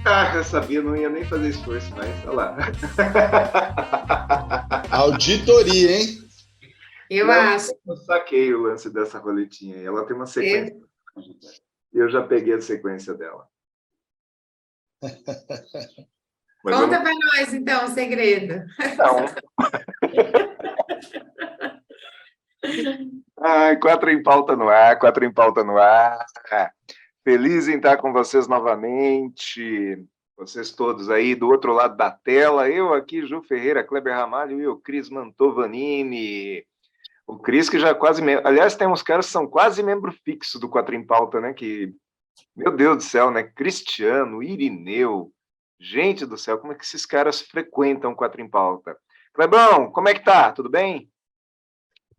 Ah, eu sabia, não ia nem fazer esforço mais. Olha lá. Auditoria, hein? Eu Não, acho. eu saquei o lance dessa roletinha aí. Ela tem uma sequência. Eu- E eu já peguei a sequência dela. Mas eu Conta não. para nós, então, o segredo. Não. Ai, quatro em pauta no ar, quatro em pauta no ar. Feliz em estar com vocês novamente. Vocês todos aí do outro lado da tela. Eu aqui, Ju Ferreira, Kleber Ramalho e o Cris Mantovanini. O Cris que já é quase... Aliás, tem uns caras que são quase membro fixo do Quatro em Pauta, né? Que, meu Deus do céu, né? Cristiano, Irineu. Gente do céu, como é que esses caras frequentam o Quatro em Pauta? Clebão, como é que tá? Tudo bem?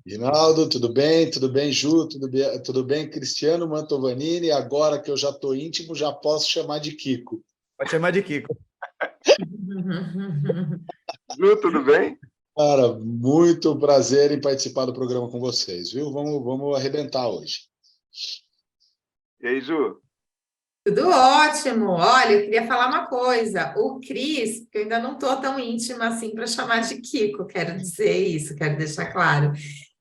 Rinaldo, tudo bem? Tudo bem, Ju? Tudo bem, Cristiano Mantovanini? Agora que eu já estou íntimo, já posso chamar de Kiko. Pode chamar de Kiko. Ju, tudo bem? Cara, muito prazer em participar do programa com vocês, viu? Vamos arrebentar hoje. E aí, Ju? Tudo ótimo. Olha, eu queria falar uma coisa. O Cris, que eu ainda não estou tão íntima assim para chamar de Kiko, quero dizer isso, quero deixar claro.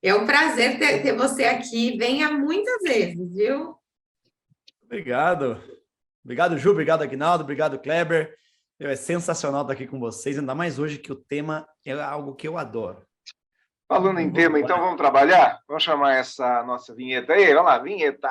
É um prazer ter você aqui. Venha muitas vezes, viu? Obrigado. Obrigado, Ju. Obrigado, Aguinaldo. Obrigado, Kleber. É sensacional estar aqui com vocês, ainda mais hoje que o tema é algo que eu adoro. Falando em tema, então vamos trabalhar? Vamos chamar essa nossa vinheta aí? Vamos lá, vinheta!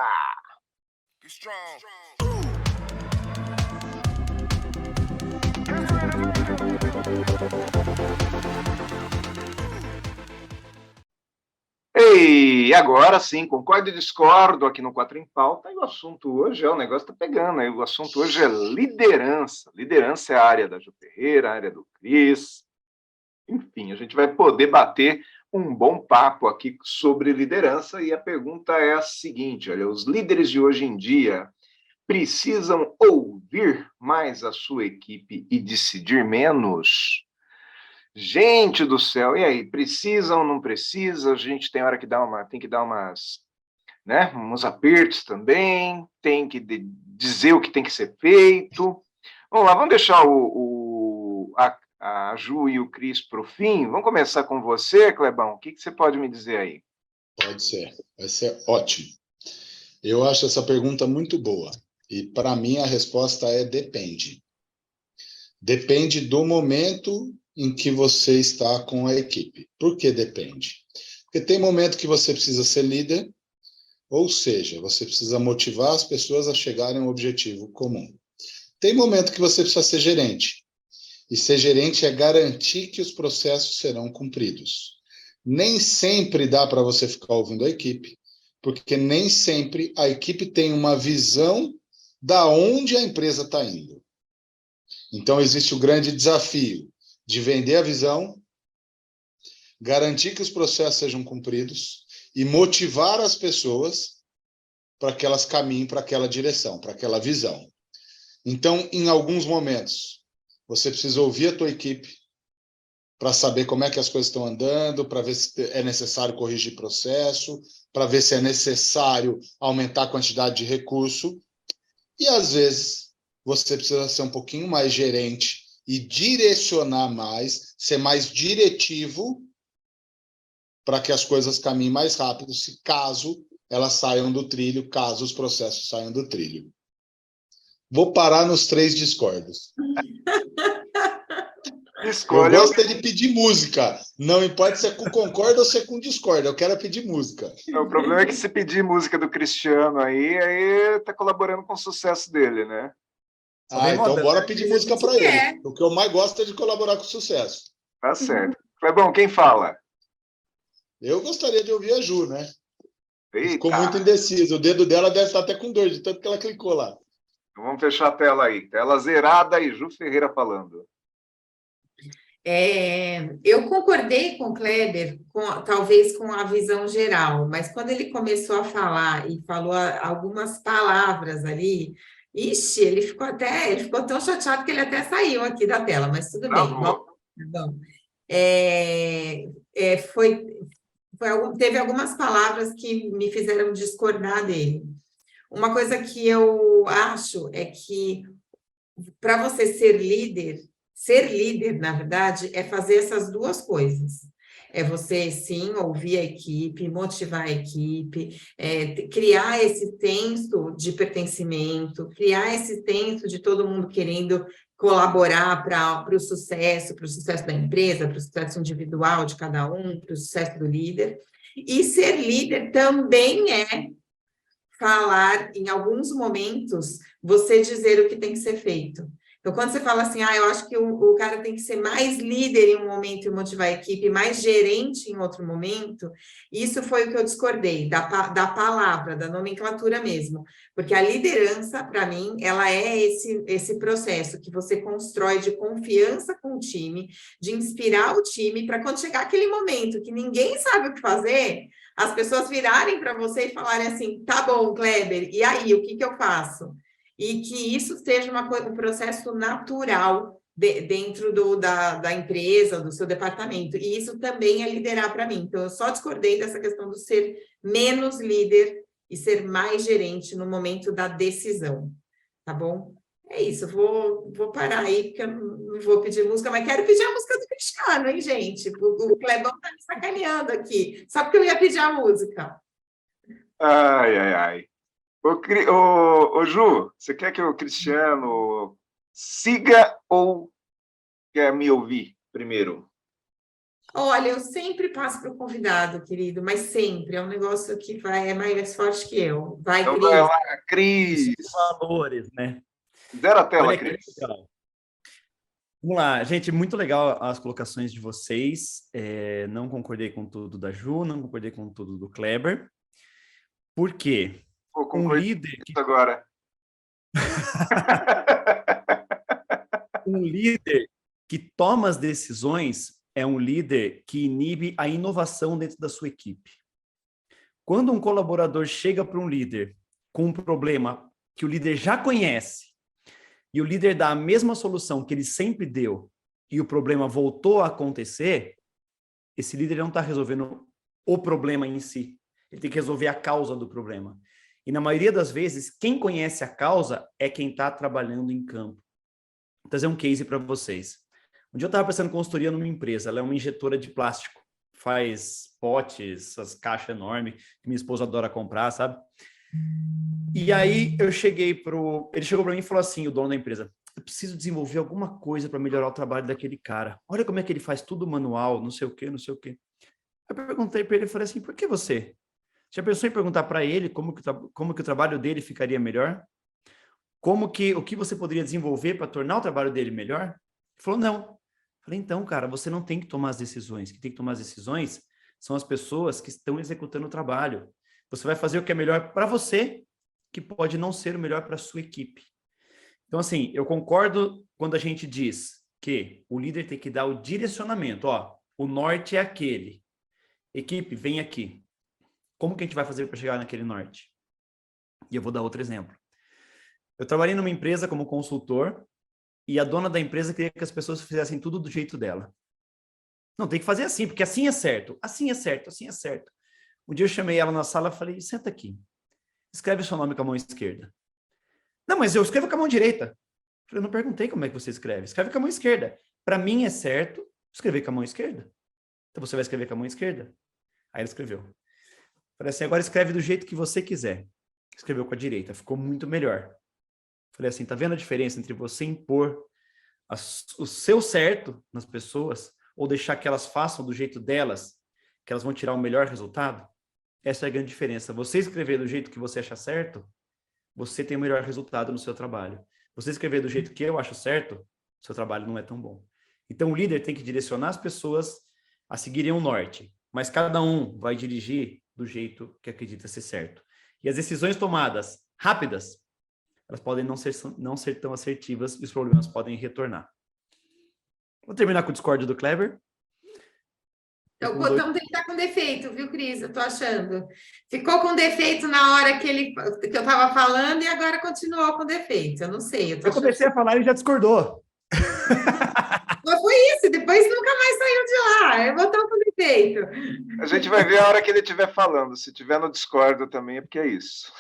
Ei, agora sim, concordo e discordo aqui no Quatro em Pauta. E o assunto hoje o negócio tá pegando. Aí. O assunto hoje é liderança. Liderança é a área da Ju Ferreira, a área do Cris. Enfim, a gente vai poder bater um bom papo aqui sobre liderança. E a pergunta é a seguinte: olha, os líderes de hoje em dia precisam ouvir mais a sua equipe e decidir menos? Gente do céu, e aí, precisa ou não precisa? A gente tem hora que tem que dar umas, né, uns apertos também, tem que dizer o que tem que ser feito. Vamos lá, vamos deixar a Ju e o Cris para o fim. Vamos começar com você, Clebão. O que você pode me dizer aí? Pode ser, vai ser ótimo. Eu acho essa pergunta muito boa. E para mim a resposta é depende. Depende do momento em que você está com a equipe. Por que depende? Porque tem momento que você precisa ser líder, ou seja, você precisa motivar as pessoas a chegarem a um objetivo comum. Tem momento que você precisa ser gerente. E ser gerente é garantir que os processos serão cumpridos. Nem sempre dá para você ficar ouvindo a equipe, porque nem sempre a equipe tem uma visão da onde a empresa está indo. Então, existe o grande desafio de vender a visão, garantir que os processos sejam cumpridos e motivar as pessoas para que elas caminhem para aquela direção, para aquela visão. Então, em alguns momentos, você precisa ouvir a tua equipe para saber como é que as coisas estão andando, para ver se é necessário corrigir processo, para ver se é necessário aumentar a quantidade de recurso. E, às vezes, você precisa ser um pouquinho mais gerente e direcionar mais, ser mais diretivo para que as coisas caminhem mais rápido, se caso elas saiam do trilho, caso os processos saiam do trilho. Vou parar nos três discordos. Eu Escolha. gosto de pedir música. Não importa se é com concorda ou se é com discorda. Eu quero pedir música. O problema é que se pedir música do Cristiano aí tá colaborando com o sucesso dele, né? Então bora Às pedir vezes a música gente para ele. quer. O que eu mais gosto é de colaborar com sucesso. Tá certo. Clebão, quem fala? Eu gostaria de ouvir a Ju, né? Ficou muito Eita! indecisa. O dedo dela deve estar até com dor, de tanto que ela clicou lá. Então vamos fechar a tela aí. Tela zerada e Ju Ferreira falando. Eu concordei com o Kleber, talvez com a visão geral, mas quando ele começou a falar e falou algumas palavras ali, ixi, ele ficou tão chateado que ele até saiu aqui da tela, mas tudo bem, Travou. bom. É, é, foi, teve algumas palavras que me fizeram discordar dele. Uma coisa que eu acho é que para você ser líder, na verdade, é fazer essas duas coisas. É você, sim, ouvir a equipe, motivar a equipe, criar esse senso de pertencimento, criar esse senso de todo mundo querendo colaborar para o sucesso da empresa, para o sucesso individual de cada um, para o sucesso do líder. E ser líder também é falar, em alguns momentos, você dizer o que tem que ser feito. Então, quando você fala assim, eu acho que o cara tem que ser mais líder em um momento e motivar a equipe, mais gerente em outro momento, isso foi o que eu discordei, da palavra, da nomenclatura mesmo. Porque a liderança, para mim, ela é esse processo que você constrói de confiança com o time, de inspirar o time, para quando chegar aquele momento que ninguém sabe o que fazer, as pessoas virarem para você e falarem assim, tá bom, Kleber, e aí, o que eu faço? E que isso seja um processo natural dentro da empresa, do seu departamento. E isso também é liderar para mim. Então, eu só discordei dessa questão do ser menos líder e ser mais gerente no momento da decisão, tá bom? É isso, vou parar aí, porque eu não vou pedir música, mas quero pedir a música do Cristiano, hein, gente? O Clebão tá me sacaneando aqui, só porque eu ia pedir a música. Ai, ai, ai. Ô, Ju, você quer que o Cristiano siga ou quer me ouvir primeiro? Olha, eu sempre passo para o convidado, querido, mas sempre. É um negócio que é mais forte que eu. Vai, Então Cris. vai lá, Cris. Valores, né? Zera a tela, Olha que Cris. legal. Vamos lá, gente, muito legal as colocações de vocês. Não concordei com tudo da Ju, não concordei com tudo do Kleber. Por quê? Um líder que... agora. Um líder que toma as decisões é um líder que inibe a inovação dentro da sua equipe. Quando um colaborador chega para um líder com um problema que o líder já conhece e o líder dá a mesma solução que ele sempre deu e o problema voltou a acontecer, esse líder não está resolvendo o problema em si. Ele tem que resolver a causa do problema. E na maioria das vezes, quem conhece a causa é quem está trabalhando em campo. Vou trazer um case para vocês. Um dia eu estava prestando consultoria numa empresa, ela é uma injetora de plástico, faz potes, essas caixas enormes, que minha esposa adora comprar, sabe? E aí ele chegou para mim e falou assim, o dono da empresa, eu preciso desenvolver alguma coisa para melhorar o trabalho daquele cara. Olha como é que ele faz tudo manual, não sei o quê, não sei o quê. Eu perguntei para ele, falei assim, por que você? Já pensou em perguntar para ele como que o trabalho dele ficaria melhor? O que você poderia desenvolver para tornar o trabalho dele melhor? Ele falou, não. Falei, então, cara, você não tem que tomar as decisões. Quem tem que tomar as decisões são as pessoas que estão executando o trabalho. Você vai fazer o que é melhor para você, que pode não ser o melhor para a sua equipe. Então, assim, eu concordo quando a gente diz que o líder tem que dar o direcionamento. Ó, o norte é aquele. Equipe, vem aqui. Como que a gente vai fazer para chegar naquele norte? E eu vou dar outro exemplo. Eu trabalhei numa empresa como consultor e a dona da empresa queria que as pessoas fizessem tudo do jeito dela. Não, tem que fazer assim, porque assim é certo. Assim é certo, assim é certo. Um dia eu chamei ela na sala e falei, senta aqui. Escreve seu nome com a mão esquerda. Não, mas eu escrevo com a mão direita. Eu não perguntei como é que você escreve. Escreve com a mão esquerda. Para mim é certo escrever com a mão esquerda. Então você vai escrever com a mão esquerda. Aí ela escreveu. Falei assim, agora escreve do jeito que você quiser. Escreveu com a direita, ficou muito melhor. Falei assim, tá vendo a diferença entre você impor o seu certo nas pessoas ou deixar que elas façam do jeito delas, que elas vão tirar o melhor resultado? Essa é a grande diferença. Você escrever do jeito que você acha certo, você tem o melhor resultado no seu trabalho. Você escrever do jeito que eu acho certo, seu trabalho não é tão bom. Então o líder tem que direcionar as pessoas a seguirem um norte, mas cada um vai dirigir do jeito que acredita ser certo. E as decisões tomadas rápidas, elas podem não ser tão assertivas e os problemas podem retornar. Vou terminar com o discórdia do Kleber. O botão tem que estar com defeito, viu, Cris? Eu tô achando. Ficou com defeito na hora que eu estava falando e agora continuou com defeito. Eu não sei. Eu comecei a falar e já discordou. Mas foi isso, depois nunca mais saiu de lá. É botão com defeito. A gente vai ver a hora que ele estiver falando. Se tiver no Discord também é porque é isso.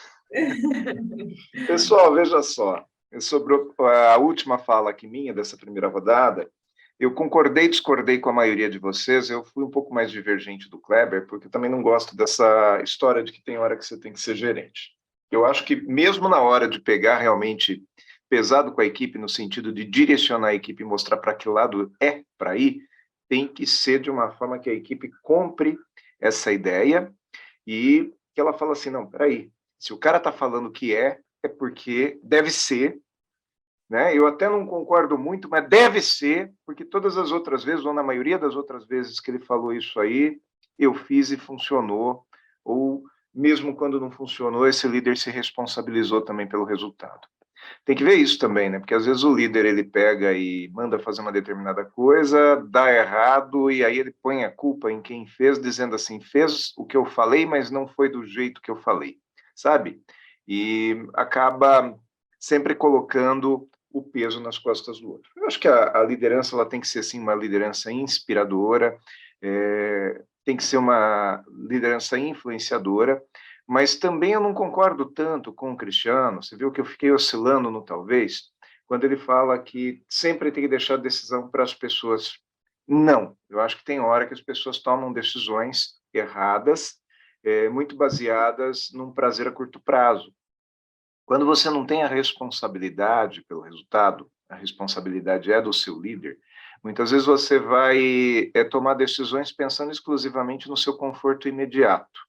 Pessoal, veja só. Sobre a última fala aqui minha, dessa primeira rodada, eu concordei e discordei com a maioria de vocês, eu fui um pouco mais divergente do Kleber, porque eu também não gosto dessa história de que tem hora que você tem que ser gerente. Eu acho que mesmo na hora de pegar realmente pesado com a equipe, no sentido de direcionar a equipe e mostrar para que lado é para ir, tem que ser de uma forma que a equipe compre essa ideia e que ela fala assim, não, peraí, se o cara está falando que é porque deve ser, né? Eu até não concordo muito, mas deve ser, porque todas as outras vezes, ou na maioria das outras vezes que ele falou isso aí, eu fiz e funcionou, ou mesmo quando não funcionou, esse líder se responsabilizou também pelo resultado. Tem que ver isso também, né? Porque às vezes o líder ele pega e manda fazer uma determinada coisa, dá errado, e aí ele põe a culpa em quem fez, dizendo assim, fez o que eu falei, mas não foi do jeito que eu falei, sabe? E acaba sempre colocando o peso nas costas do outro. Eu acho que a liderança ela tem que ser, sim, uma liderança inspiradora, tem que ser uma liderança influenciadora, mas também eu não concordo tanto com o Cristiano, você viu que eu fiquei oscilando no talvez, quando ele fala que sempre tem que deixar a decisão para as pessoas. Não, eu acho que tem hora que as pessoas tomam decisões erradas, muito baseadas num prazer a curto prazo. Quando você não tem a responsabilidade pelo resultado, a responsabilidade é do seu líder, muitas vezes você vai tomar decisões pensando exclusivamente no seu conforto imediato.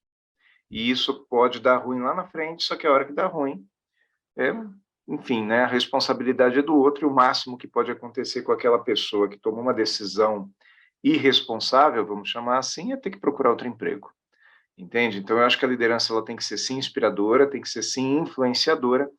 E isso pode dar ruim lá na frente, só que a hora que dá ruim, enfim, né, a responsabilidade é do outro, e o máximo que pode acontecer com aquela pessoa que tomou uma decisão irresponsável, vamos chamar assim, é ter que procurar outro emprego. Entende? Então, eu acho que a liderança ela tem que ser, sim, inspiradora, tem que ser, sim, influenciadora,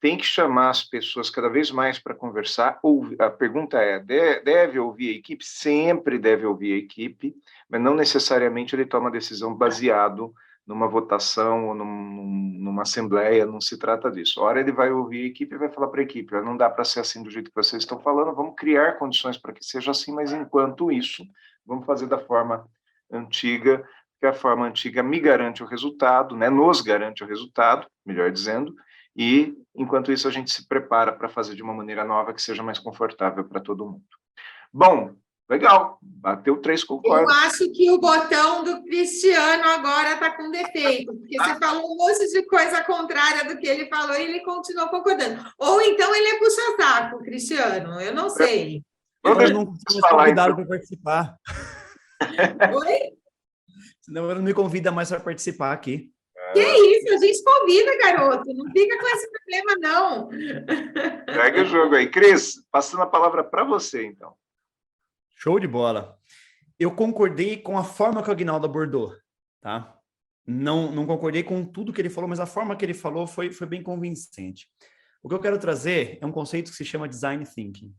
tem que chamar as pessoas cada vez mais para conversar. A pergunta é, deve ouvir a equipe? Sempre deve ouvir a equipe, mas não necessariamente ele toma decisão baseado numa votação ou numa assembleia, não se trata disso. A hora ele vai ouvir a equipe e vai falar para a equipe, não dá para ser assim do jeito que vocês estão falando, vamos criar condições para que seja assim, mas enquanto isso, vamos fazer da forma antiga, que a forma antiga me garante o resultado, né, nos garante o resultado, melhor dizendo, e, enquanto isso, a gente se prepara para fazer de uma maneira nova que seja mais confortável para todo mundo. Bom, legal, bateu 3, concordo. Eu acho que o botão do Cristiano agora está com defeito, porque você falou um monte de coisa contrária do que ele falou e ele continuou concordando. Ou então ele é puxa-saco, Cristiano, eu não sei. Eu não fui convidado para participar. Oi? Senão ele não me convida mais para participar aqui. Que isso, a gente convida, garoto. Não fica com esse problema, não. Pega o jogo aí. Cris, passando a palavra para você, então. Show de bola. Eu concordei com a forma que o Aguinaldo abordou, tá? Não concordei com tudo que ele falou, mas a forma que ele falou foi bem convincente. O que eu quero trazer é um conceito que se chama Design Thinking.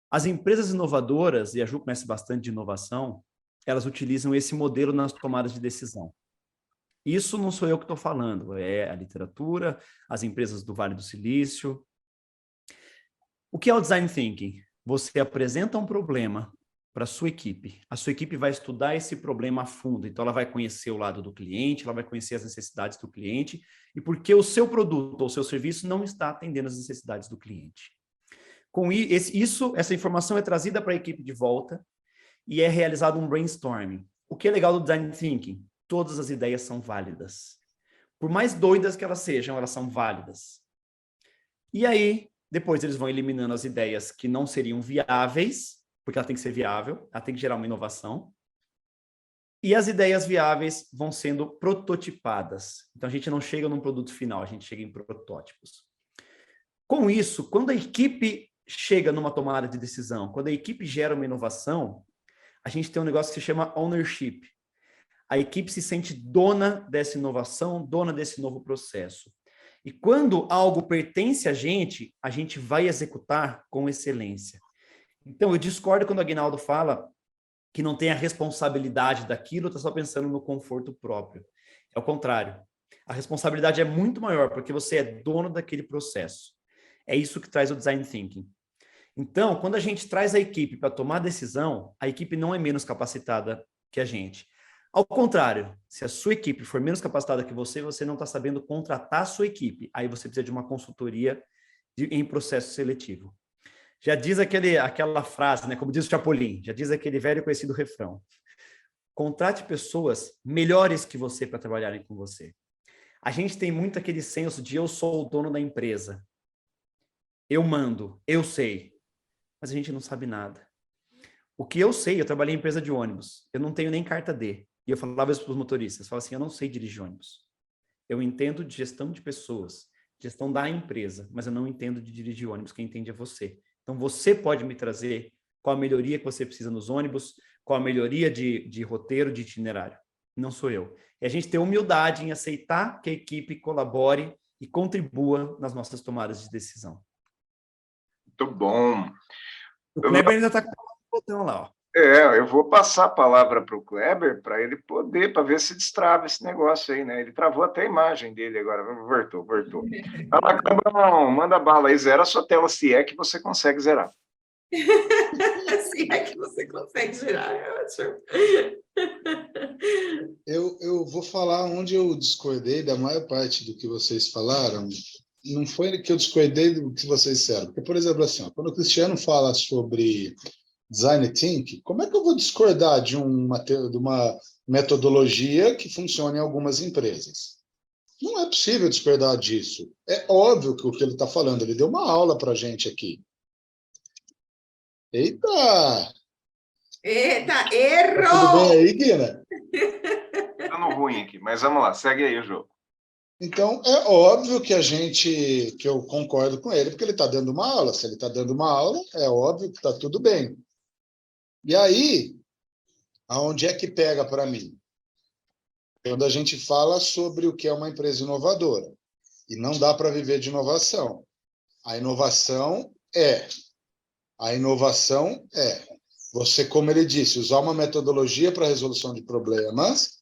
As empresas inovadoras, e a Ju conhece bastante de inovação, elas utilizam esse modelo nas tomadas de decisão. Isso não sou eu que estou falando, é a literatura, as empresas do Vale do Silício. O que é o Design Thinking? Você apresenta um problema para a sua equipe vai estudar esse problema a fundo, então ela vai conhecer o lado do cliente, ela vai conhecer as necessidades do cliente e por que o seu produto ou o seu serviço não está atendendo as necessidades do cliente. Com isso, essa informação é trazida para a equipe de volta e é realizado um brainstorming. O que é legal do Design Thinking? Todas as ideias são válidas. Por mais doidas que elas sejam, elas são válidas. E aí, depois eles vão eliminando as ideias que não seriam viáveis, porque ela tem que ser viável, ela tem que gerar uma inovação. E as ideias viáveis vão sendo prototipadas. Então, a gente não chega num produto final, a gente chega em protótipos. Com isso, quando a equipe chega numa tomada de decisão, quando a equipe gera uma inovação, a gente tem um negócio que se chama ownership. A equipe se sente dona dessa inovação, dona desse novo processo. E quando algo pertence a gente vai executar com excelência. Então, eu discordo quando o Aguinaldo fala que não tem a responsabilidade daquilo, está só pensando no conforto próprio. É o contrário. A responsabilidade é muito maior, porque você é dono daquele processo. É isso que traz o Design Thinking. Então, quando a gente traz a equipe para tomar decisão, a equipe não é menos capacitada que a gente. Ao contrário, se a sua equipe for menos capacitada que você não está sabendo contratar a sua equipe. Aí você precisa de uma consultoria em processo seletivo. Já diz aquela frase, né, como diz o Chapolin, já diz aquele velho conhecido refrão: contrate pessoas melhores que você para trabalharem com você. A gente tem muito aquele senso de eu sou o dono da empresa. Eu mando, eu sei. Mas a gente não sabe nada. O que eu sei, eu trabalhei em empresa de ônibus. Eu não tenho nem carta D. E eu falava isso para os motoristas. Eu falava assim, eu não sei dirigir ônibus. Eu entendo de gestão de pessoas, gestão da empresa, mas eu não entendo de dirigir ônibus. Quem entende é você. Então, você pode me trazer qual a melhoria que você precisa nos ônibus, qual a melhoria de roteiro, de itinerário. Não sou eu. E a gente ter humildade em aceitar que a equipe colabore e contribua nas nossas tomadas de decisão. Muito bom. O Kleber ainda está com o botão lá, ó. Eu vou passar a palavra para o Kleber para ele poder, para ver se destrava esse negócio aí, né? Ele travou até a imagem dele agora. Voltou. Vai lá, Cleberão, manda bala aí, zera a sua tela, se é que você consegue zerar. Se é que você consegue zerar, é ótimo. Eu vou falar onde eu discordei da maior parte do que vocês falaram. Não foi que eu discordei do que vocês disseram. Porque, por exemplo, assim, ó, quando o Cristiano fala sobre design thinking, como é que eu vou discordar de uma metodologia que funciona em algumas empresas? Não é possível discordar disso. É óbvio que o que ele está falando, ele deu uma aula para a gente aqui. Eita! Eita, Tudo errou! bem aí, Guina? Tá no ruim aqui, mas vamos lá, segue aí o jogo. Então, é óbvio que eu concordo com ele, porque ele está dando uma aula. Se ele está dando uma aula, é óbvio que está tudo bem. E aí, aonde é que pega para mim? Quando a gente fala sobre o que é uma empresa inovadora. E não dá para viver de inovação. A inovação é você, como ele disse, usar uma metodologia para resolução de problemas,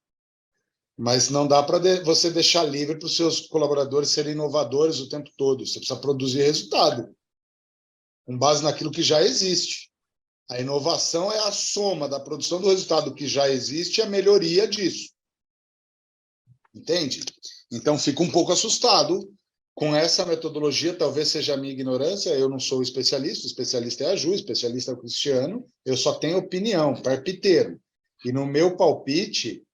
mas não dá para você deixar livre para os seus colaboradores serem inovadores o tempo todo. Você precisa produzir resultado, com base naquilo que já existe. A inovação é a soma da produção do resultado que já existe e a melhoria disso. Entende? Então, fico um pouco assustado com essa metodologia. Talvez seja a minha ignorância, eu não sou especialista, o especialista é a Ju, o especialista é o Cristiano, eu só tenho opinião, palpiteiro. E no meu palpite,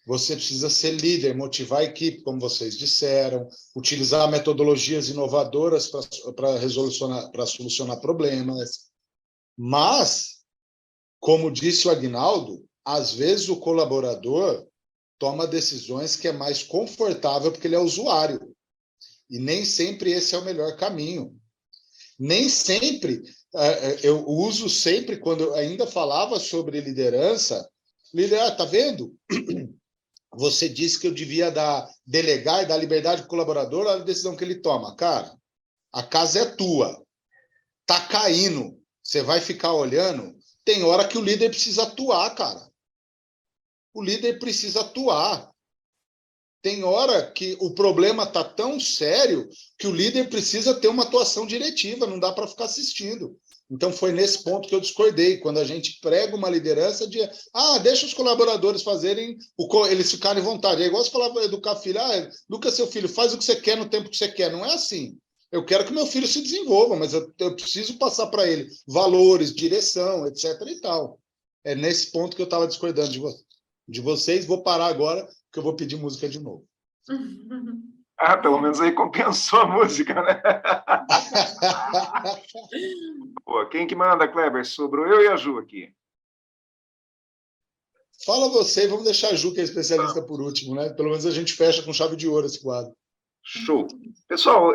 você precisa ser líder, motivar a equipe, como vocês disseram, utilizar metodologias inovadoras para solucionar problemas. Mas, como disse o Aguinaldo, às vezes o colaborador toma decisões que é mais confortável porque ele é usuário. E nem sempre esse é o melhor caminho. Nem sempre, eu uso sempre, quando eu ainda falava sobre liderança, tá vendo? Você disse que eu devia delegar e dar liberdade para o colaborador a decisão que ele toma. Cara, a casa é tua. Tá caindo. Você vai ficar olhando? Tem hora que o líder precisa atuar, cara. O líder precisa atuar. Tem hora que o problema está tão sério que o líder precisa ter uma atuação diretiva, não dá para ficar assistindo. Então, foi nesse ponto que eu discordei, quando a gente prega uma liderança de deixa os colaboradores fazerem, eles ficarem à vontade. É igual você falar para educar filho, Lucas, seu filho, faz o que você quer no tempo que você quer. Não é assim. Eu quero que meu filho se desenvolva, mas eu preciso passar para ele valores, direção, etc. e tal. É nesse ponto que eu estava discordando de vocês. Vou parar agora, porque eu vou pedir música de novo. Pelo menos aí compensou a música, né? Pô, quem que manda, Kleber? Sobrou eu e a Ju aqui. Fala você, vamos deixar a Ju, que é especialista, por último, né? Pelo menos a gente fecha com chave de ouro esse quadro. Show. Pessoal,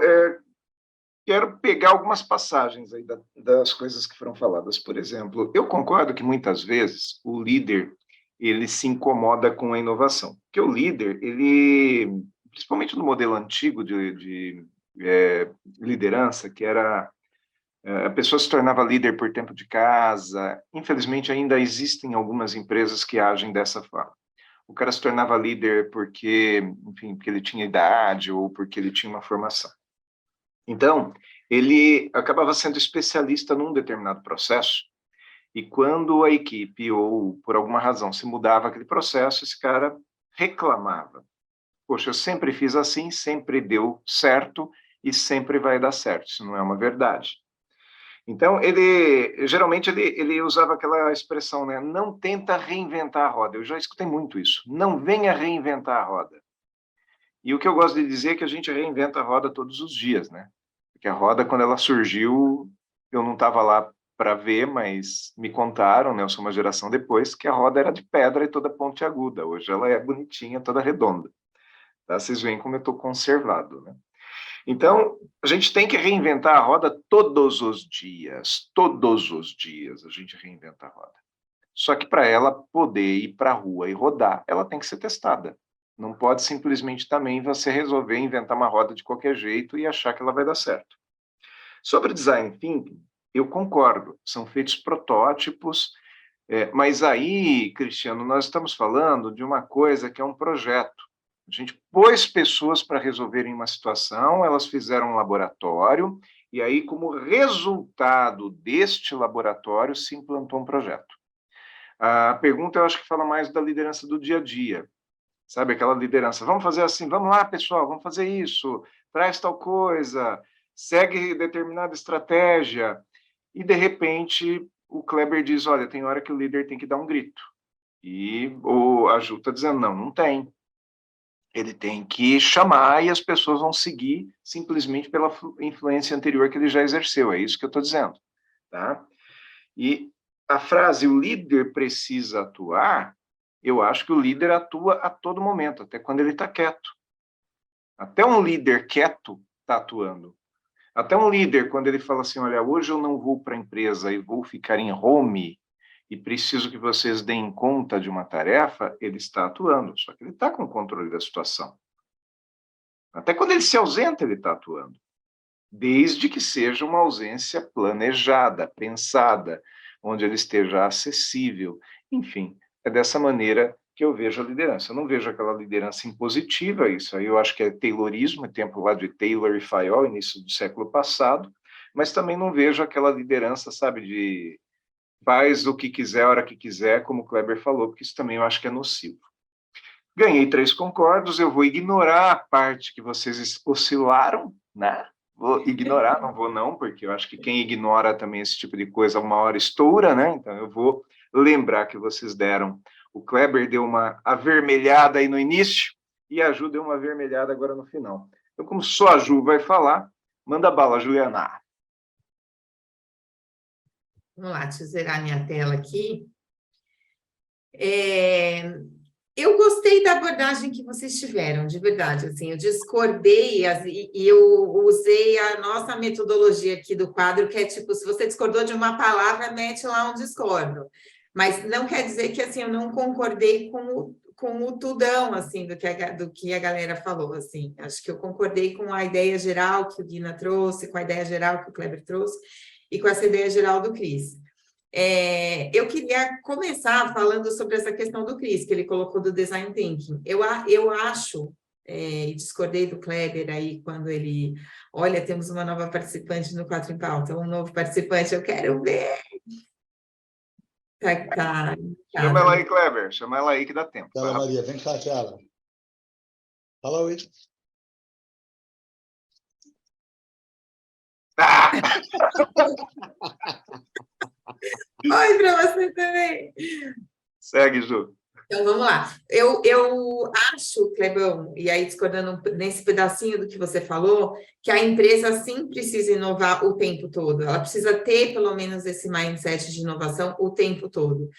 quero pegar algumas passagens aí das coisas que foram faladas. Por exemplo, eu concordo que muitas vezes o líder ele se incomoda com a inovação. Porque o líder, ele, principalmente no modelo antigo de liderança, que era a pessoa se tornava líder por tempo de casa. Infelizmente, ainda existem algumas empresas que agem dessa forma. O cara se tornava líder porque ele tinha idade ou porque ele tinha uma formação. Então, ele acabava sendo especialista num determinado processo, e quando a equipe, ou por alguma razão, se mudava aquele processo, esse cara reclamava. Poxa, eu sempre fiz assim, sempre deu certo, e sempre vai dar certo. Isso não é uma verdade. Então, geralmente ele usava aquela expressão, né? Não tenta reinventar a roda. Eu já escutei muito isso. Não venha reinventar a roda. E o que eu gosto de dizer é que a gente reinventa a roda todos os dias, né? Porque a roda, quando ela surgiu, eu não estava lá para ver, mas me contaram, né? Eu sou uma geração depois, que a roda era de pedra e toda pontiaguda. Hoje ela é bonitinha, toda redonda. Tá? Vocês veem como eu estou conservado, né? Então, a gente tem que reinventar a roda todos os dias. Todos os dias a gente reinventa a roda. Só que para ela poder ir para a rua e rodar, ela tem que ser testada. Não pode simplesmente também você resolver inventar uma roda de qualquer jeito e achar que ela vai dar certo. Sobre design thinking, eu concordo. São feitos protótipos, mas aí, Cristiano, nós estamos falando de uma coisa que é um projeto. A gente pôs pessoas para resolverem uma situação, elas fizeram um laboratório, e aí, como resultado deste laboratório, se implantou um projeto. A pergunta, eu acho que fala mais da liderança do dia a dia. Sabe, aquela liderança, vamos fazer assim, vamos lá, pessoal, vamos fazer isso, traz tal coisa, segue determinada estratégia, e, de repente, o Kleber diz, olha, tem hora que o líder tem que dar um grito. E a Ju está dizendo, não tem. Ele tem que chamar e as pessoas vão seguir simplesmente pela influência anterior que ele já exerceu. É isso que eu estou dizendo. Tá? E a frase, o líder precisa atuar, eu acho que o líder atua a todo momento, até quando ele está quieto. Até um líder quieto está atuando. Até um líder, quando ele fala assim, olha, hoje eu não vou para a empresa e vou ficar em home e preciso que vocês deem conta de uma tarefa, ele está atuando, só que ele está com o controle da situação. Até quando ele se ausenta, ele está atuando. Desde que seja uma ausência planejada, pensada, onde ele esteja acessível. Enfim, é dessa maneira que eu vejo a liderança. Eu não vejo aquela liderança impositiva, isso aí eu acho que é Taylorismo, tempo lá de Taylor e Fayol, início do século passado, mas também não vejo aquela liderança, sabe, de faz o que quiser, a hora que quiser, como o Kleber falou, porque isso também eu acho que é nocivo. Ganhei 3 concordos, eu vou ignorar a parte que vocês oscilaram, né? Vou ignorar, não vou não, porque eu acho que quem ignora também esse tipo de coisa, uma hora estoura, né? Então eu vou lembrar que vocês deram. O Kleber deu uma avermelhada aí no início e a Ju deu uma avermelhada agora no final. Então, como só a Ju vai falar, manda bala, Juliana. Vamos lá, deixa eu zerar minha tela aqui. Eu gostei da abordagem que vocês tiveram, de verdade, assim, eu discordei e eu usei a nossa metodologia aqui do quadro, que é tipo, se você discordou de uma palavra, mete lá um discordo. Mas não quer dizer que, assim, eu não concordei com o tudão, assim, do que a galera falou, assim. Acho que eu concordei com a ideia geral que o Guina trouxe, com a ideia geral que o Kleber trouxe, e com essa ideia geral do Cris. Eu queria começar falando sobre essa questão do Cris, que ele colocou do Design Thinking. Eu acho, e discordei do Kleber aí, quando ele... Olha, temos uma nova participante no 4 em Pauta, um novo participante, eu quero ver. Tá. Chama ela aí, Kleber, chama ela aí que dá tempo. Tela Maria, vem cá, Tela. Fala oi. Oi para você também. Segue, Ju. Então, vamos lá. Eu acho, Clebão, e aí discordando nesse pedacinho do que você falou, que a empresa sim precisa inovar o tempo todo. Ela precisa ter, pelo menos, esse mindset de inovação o tempo todo.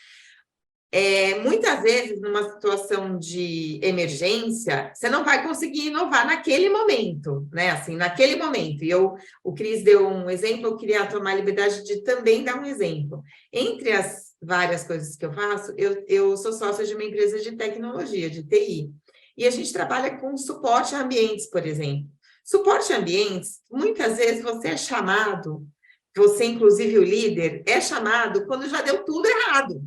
Muitas vezes, numa situação de emergência, você não vai conseguir inovar naquele momento, né? Assim, naquele momento. E o Cris deu um exemplo, eu queria tomar a liberdade de também dar um exemplo. Entre as várias coisas que eu faço, eu sou sócia de uma empresa de tecnologia, de TI. E a gente trabalha com suporte a ambientes, por exemplo. Suporte a ambientes, muitas vezes você é chamado, você, inclusive o líder, é chamado quando já deu tudo errado.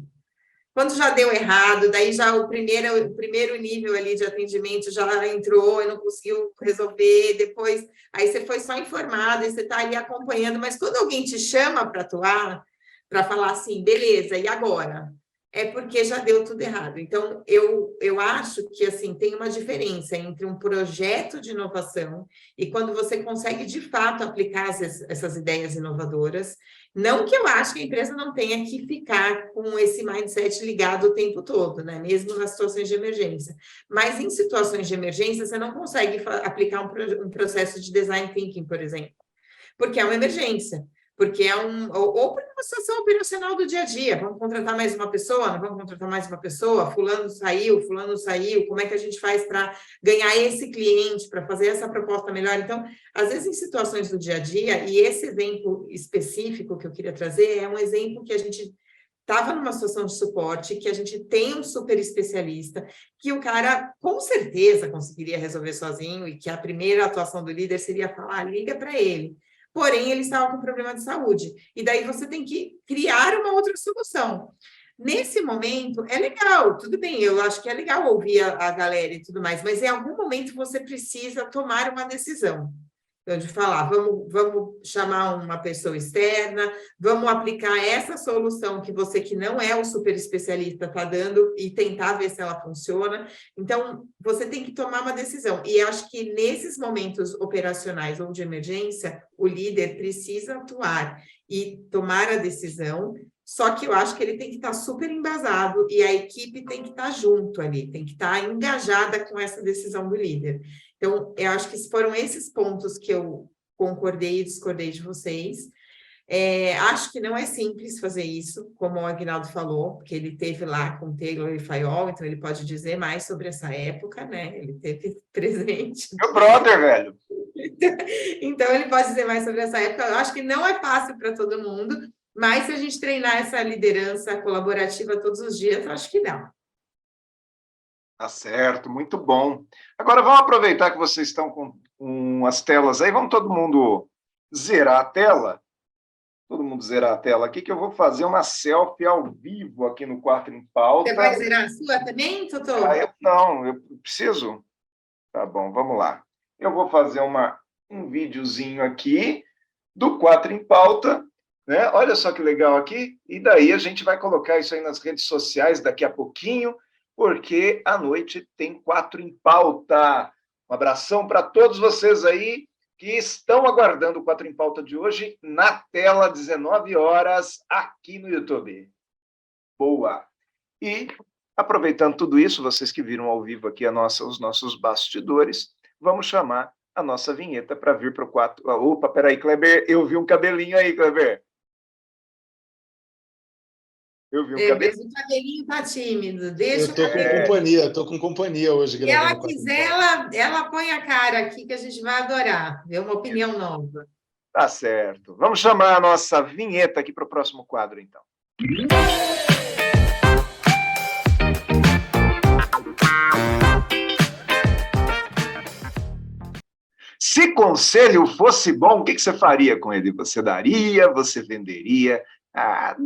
Quando já deu errado, daí já o primeiro nível ali de atendimento já entrou e não conseguiu resolver, depois aí você foi só informado e você está ali acompanhando, mas quando alguém te chama para atuar, para falar assim, beleza, e agora? é porque já deu tudo errado. Então, eu acho que, assim, tem uma diferença entre um projeto de inovação e quando você consegue, de fato, aplicar essas ideias inovadoras. Não que eu acho que a empresa não tenha que ficar com esse mindset ligado o tempo todo, né? Mesmo nas situações de emergência. Mas, em situações de emergência, você não consegue aplicar um processo de design thinking, por exemplo, porque é uma emergência. Porque ou por uma situação operacional do dia a dia, vamos contratar mais uma pessoa, não vamos contratar mais uma pessoa, fulano saiu, como é que a gente faz para ganhar esse cliente, para fazer essa proposta melhor? Então, às vezes, em situações do dia a dia, e esse exemplo específico que eu queria trazer é um exemplo que a gente estava numa situação de suporte, que a gente tem um super especialista, que o cara, com certeza, conseguiria resolver sozinho, e que a primeira atuação do líder seria falar, liga para ele. Porém, ele estava com problema de saúde. E daí você tem que criar uma outra solução. Nesse momento, é legal, tudo bem, eu acho que é legal ouvir a galera e tudo mais, mas em algum momento você precisa tomar uma decisão. Então, de falar, vamos chamar uma pessoa externa, vamos aplicar essa solução que você, que não é o super especialista, está dando e tentar ver se ela funciona. Então, você tem que tomar uma decisão. E acho que nesses momentos operacionais ou de emergência, o líder precisa atuar e tomar a decisão, só que eu acho que ele tem que estar super embasado e a equipe tem que estar junto ali, tem que estar engajada com essa decisão do líder. Então, eu acho que foram esses pontos que eu concordei e discordei de vocês. Acho que não é simples fazer isso, como o Aguinaldo falou, porque ele teve lá com Taylor e Fayol, então ele pode dizer mais sobre essa época, né? Ele teve presente. Meu brother, velho. Então, ele pode dizer mais sobre essa época. Eu acho que não é fácil para todo mundo, mas se a gente treinar essa liderança colaborativa todos os dias, eu acho que não. Tá certo, muito bom. Agora vamos aproveitar que vocês estão com as telas aí, vamos todo mundo zerar a tela? Todo mundo zerar a tela aqui, que eu vou fazer uma selfie ao vivo aqui no 4 em Pauta. Você vai zerar a sua também, Totô? Eu preciso? Tá bom, vamos lá. Eu vou fazer um videozinho aqui do 4 em Pauta, né? Olha só que legal aqui. E daí a gente vai colocar isso aí nas redes sociais daqui a pouquinho, porque à noite tem 4 em Pauta. Um abração para todos vocês aí que estão aguardando o 4 em Pauta de hoje na tela, 19 horas, aqui no YouTube. Boa! E, aproveitando tudo isso, vocês que viram ao vivo aqui os nossos bastidores, vamos chamar a nossa vinheta para vir para o 4... Opa, peraí, Kleber, eu vi um cabelinho aí, Kleber. Eu vi um cabelinho. O cabelinho tá tímido, deixa eu tô com companhia hoje. Se ela quiser, ela põe a cara aqui que a gente vai adorar, ver uma opinião nova. Tá certo. Vamos chamar a nossa vinheta aqui para o próximo quadro, então. Se conselho fosse bom, o que você faria com ele? Você daria? Você venderia?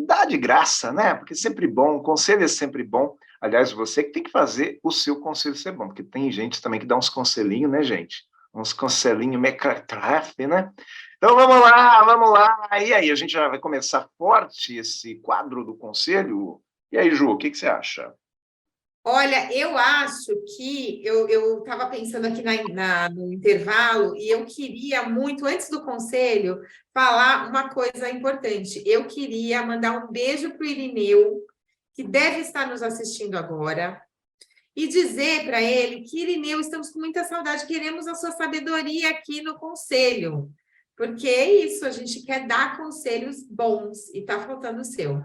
Dá de graça, né? Porque é sempre bom, o conselho é sempre bom. Aliás, você que tem que fazer o seu conselho ser bom, porque tem gente também que dá uns conselhinhos, né, gente? Uns conselhinhos mequetrefe, né? Então, vamos lá. E aí, a gente já vai começar forte esse quadro do conselho? E aí, Ju, o que você acha? Olha, eu acho que eu estava pensando aqui no intervalo e eu queria muito, antes do conselho, falar uma coisa importante. Eu queria mandar um beijo para o Irineu, que deve estar nos assistindo agora, e dizer para ele que, Irineu, estamos com muita saudade, queremos a sua sabedoria aqui no conselho, porque é isso, a gente quer dar conselhos bons e está faltando o seu.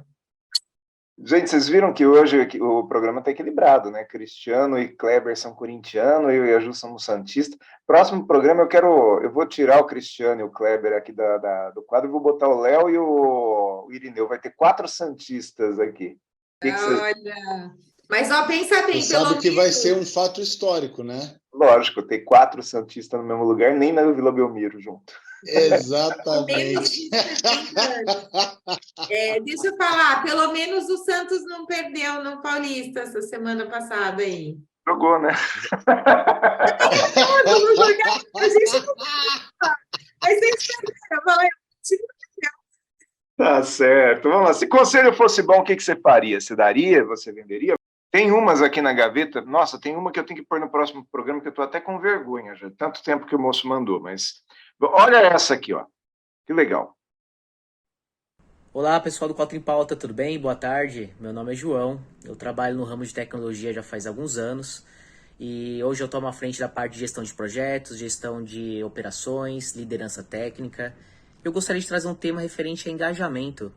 Gente, vocês viram que hoje o programa está equilibrado, né? Cristiano e Kleber são corintianos, eu e a Ju somos santistas. Próximo programa eu vou tirar o Cristiano e o Kleber aqui do quadro, vou botar o Léo e o Irineu, vai ter 4 santistas aqui. Olha, mas ó, pensa bem, você sabe que vai ser um fato histórico, né? Lógico, ter 4 santistas no mesmo lugar, nem na Vila Belmiro junto. Exatamente. Deixa eu falar, pelo menos o Santos não perdeu no Paulista essa semana passada aí. Jogou, né? A gente não... Mas vocês perderam, Tá certo. Vamos lá. Se conselho fosse bom, o que você faria? Você daria? Você venderia? Tem umas aqui na gaveta. Nossa, tem uma que eu tenho que pôr no próximo programa, que eu estou até com vergonha já. Tanto tempo que o moço mandou, mas... Olha essa aqui, ó. Que legal. Olá, pessoal do Quatro em Pauta, tudo bem? Boa tarde. Meu nome é João. Eu trabalho no ramo de tecnologia já faz alguns anos. E hoje eu tomo à frente da parte de gestão de projetos, gestão de operações, liderança técnica. Eu gostaria de trazer um tema referente a engajamento.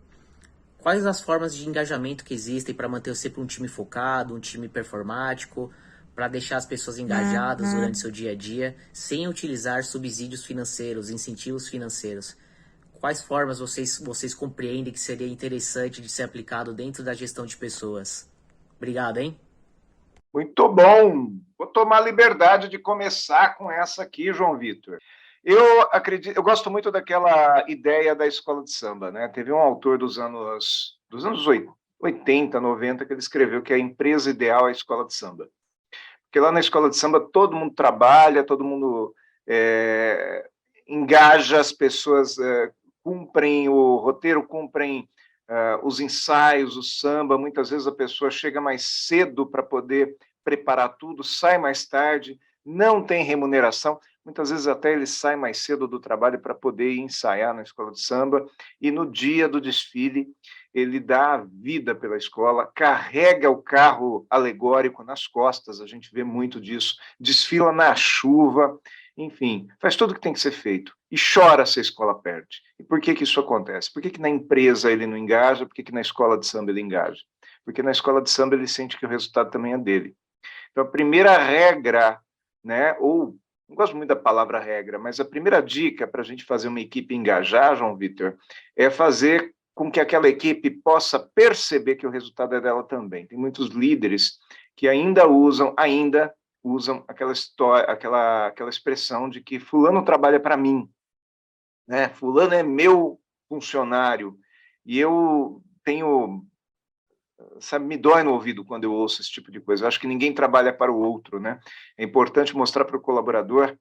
Quais as formas de engajamento que existem para manter sempre um time focado, um time performático, para deixar as pessoas engajadas durante seu dia a dia, sem utilizar subsídios financeiros, incentivos financeiros? Quais formas vocês compreendem que seria interessante de ser aplicado dentro da gestão de pessoas? Obrigado, hein? Muito bom. Vou tomar liberdade de começar com essa aqui, João Vitor. Eu acredito, eu gosto muito daquela ideia da escola de samba, né? Teve um autor dos anos 80, 90, que ele escreveu que a empresa ideal é a escola de samba. Porque lá na escola de samba todo mundo trabalha, todo mundo engaja, as pessoas cumprem o roteiro, cumprem os ensaios, o samba. Muitas vezes a pessoa chega mais cedo para poder preparar tudo, sai mais tarde, não tem remuneração. Muitas vezes até ele sai mais cedo do trabalho para poder ensaiar na escola de samba, e no dia do desfile ele dá a vida pela escola, carrega o carro alegórico nas costas, a gente vê muito disso, desfila na chuva, enfim, faz tudo o que tem que ser feito, e chora se a escola perde. E por que isso acontece? Por que na empresa ele não engaja? Por que na escola de samba ele engaja? Porque na escola de samba ele sente que o resultado também é dele. Então, a primeira regra, né, ou não gosto muito da palavra regra, mas a primeira dica para a gente fazer uma equipe engajar, João Vitor, é fazer com que aquela equipe possa perceber que o resultado é dela também. Tem muitos líderes que ainda usam aquela história, aquela expressão de que fulano trabalha para mim, né? Fulano é meu funcionário, e eu tenho... Sabe, me dói no ouvido quando eu ouço esse tipo de coisa. Eu acho que ninguém trabalha para o outro, né? É importante mostrar para o colaborador